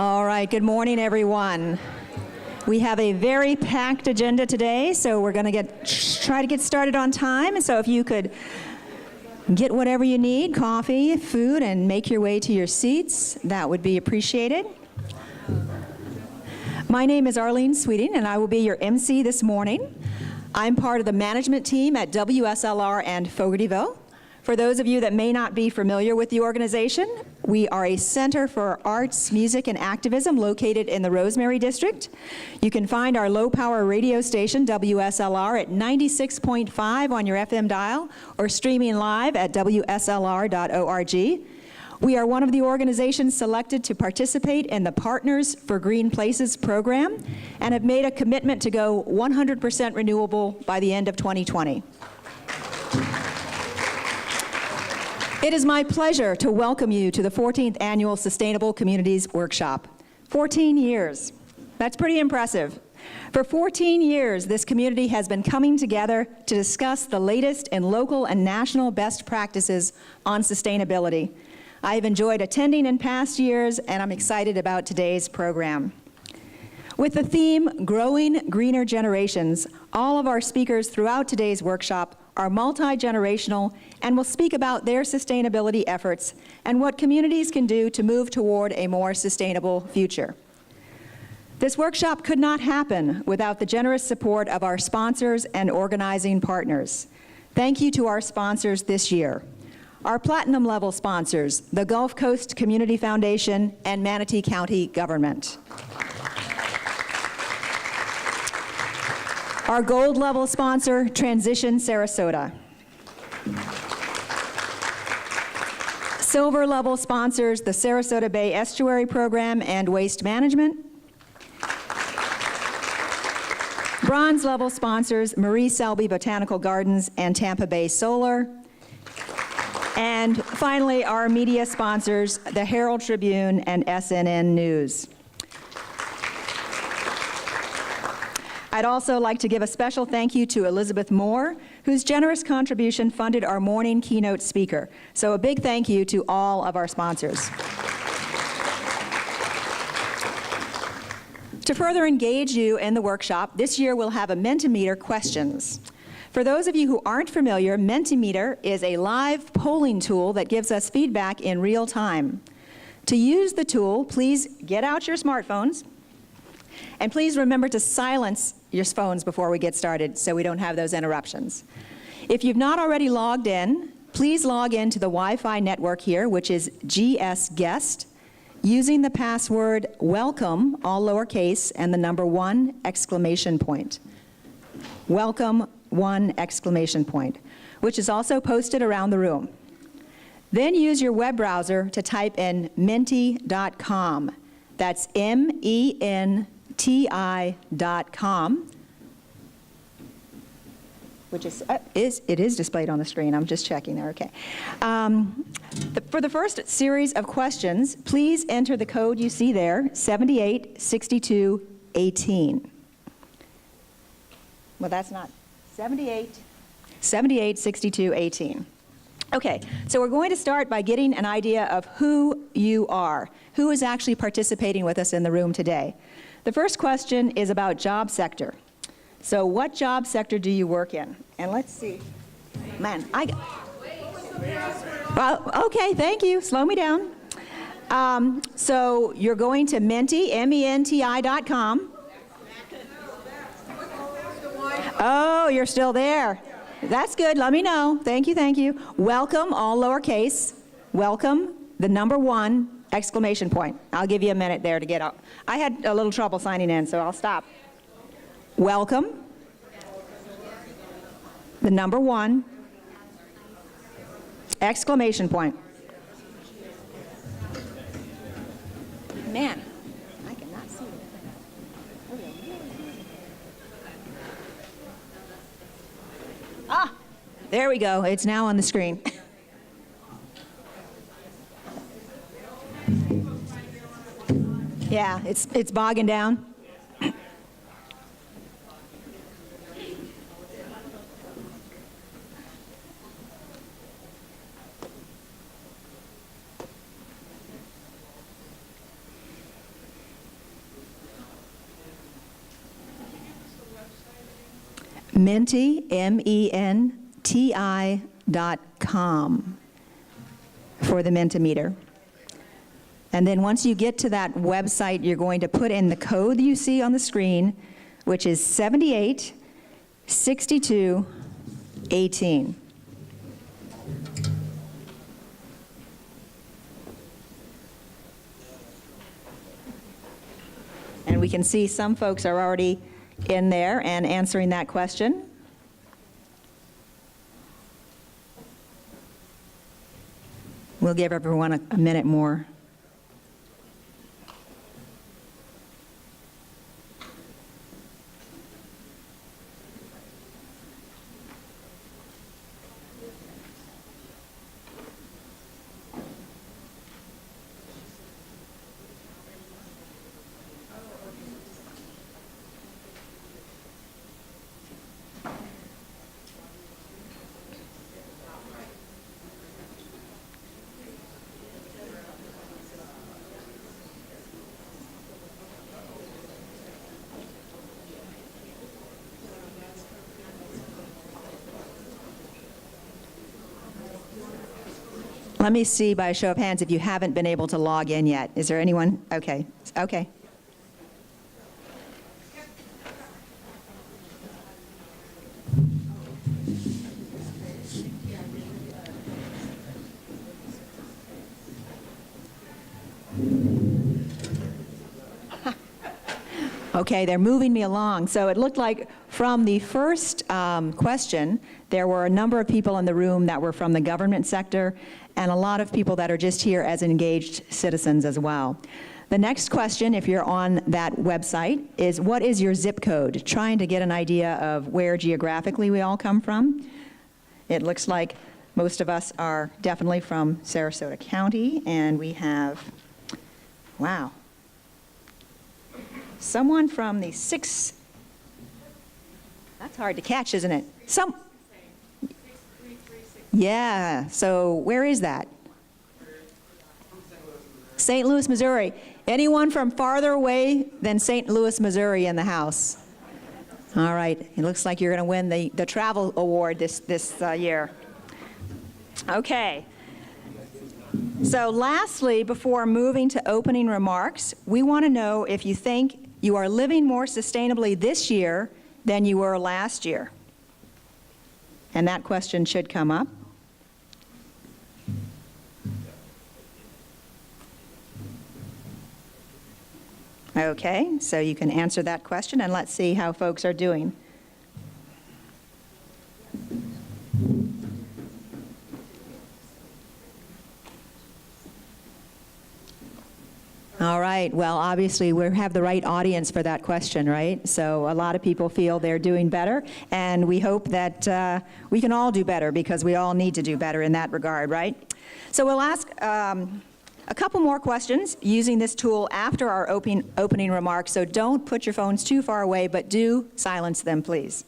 All right, good morning, everyone. We have a very packed agenda today, so we're going to try to get started on time. And so if you could get whatever you need, coffee, food, and make your way to your seats, that would be appreciated. My name is Arlene Sweeting, and I will be your MC this morning. I'm part of the management team at WSLR and Fogartyville. For those of you that may not be familiar with the organization, we are a center for arts, music, and activism located in the Rosemary District. You can find our low-power radio station, WSLR, at 96.5 on your FM dial or streaming live at wslr.org. We are one of the organizations selected to participate in the Partners for Green Places program and have made a commitment to go 100% renewable by the end of 2020. It is my pleasure to welcome you to the 14th Annual Sustainable Communities Workshop. 14 years. That's pretty impressive. For 14 years, this community has been coming together to discuss the latest in local and national best practices on sustainability. I have enjoyed attending in past years, and I'm excited about today's program. With the theme, Growing Greener Generations, all of our speakers throughout today's workshop are multi-generational and will speak about their sustainability efforts and what communities can do to move toward a more sustainable future. This workshop could not happen without the generous support of our sponsors and organizing partners. Thank you to our sponsors this year. Our platinum level sponsors, the Gulf Coast Community Foundation and Manatee County Government. Our gold level sponsor, Transition Sarasota. Silver level sponsors, the Sarasota Bay Estuary Program and Waste Management. Bronze level sponsors, Marie Selby Botanical Gardens and Tampa Bay Solar. And finally, our media sponsors, the Herald Tribune and SNN News. I'd also like to give a special thank you to Elizabeth Moore, whose generous contribution funded our morning keynote speaker. So a big thank you to all of our sponsors. To further engage you in the workshop, this year we'll have a Mentimeter questions. For those of you who aren't familiar, Mentimeter is a live polling tool that gives us feedback in real time. To use the tool, please get out your smartphones, and please remember to silence your phones before we get started so we don't have those interruptions. If you've not already logged in, please log in to the Wi-Fi network here, which is GSGuest, using the password WELCOME, all lowercase, and the number 1 exclamation point. Welcome 1 exclamation point, which is also posted around the room. Then use your web browser to type in menti.com. That's MENTI.com, which it is displayed on the screen. I'm just checking there. Okay. For the first series of questions, please enter the code you see there, 786218. Well, that's not 786218. Okay, so we're going to start by getting an idea of who you are, who is actually participating with us in the room today. The first question is about job sector. So what job sector do you work in? And let's see. Man, well, okay, thank you. Slow me down. So you're going to Menti, MENTI.com. Oh, you're still there. That's good. Let me know. Thank you, thank you. Welcome, all lowercase. Welcome, the number 1 exclamation point. I'll give you a minute there to get out. I had a little trouble signing in, so I'll stop. Welcome, the number 1 exclamation point. Man, I cannot see it. Ah, there we go. It's now on the screen. Yeah, it's bogging down. Menti, MENTI.com for the Mentimeter. And then once you get to that website, you're going to put in the code you see on the screen, which is 786218. And we can see some folks are already in there and answering that question. We'll give everyone a minute more. Let me see by a show of hands if you haven't been able to log in yet. Is there anyone? Okay. Okay. Okay, they're moving me along. So it looked like from the first question, there were a number of people in the room that were from the government sector, and a lot of people that are just here as engaged citizens as well. The next question, if you're on that website, is what is your zip code? Trying to get an idea of where geographically we all come from. It looks like most of us are definitely from Sarasota County, and we have, wow, someone from the that's hard to catch, isn't it? Yeah, so where is that? St. Louis, Missouri. Anyone from farther away than St. Louis, Missouri in the house? All right, it looks like you're going to win the travel award this year. Okay. So lastly, before moving to opening remarks, we want to know if you think you are living more sustainably this year than you were last year. And that question should come up. Okay, so you can answer that question, and let's see how folks are doing. All right, well, obviously we have the right audience for that question, right? So a lot of people feel they're doing better, and we hope that we can all do better, because we all need to do better in that regard, right? So we'll ask a couple more questions using this tool after our opening remarks, so don't put your phones too far away, but do silence them, please.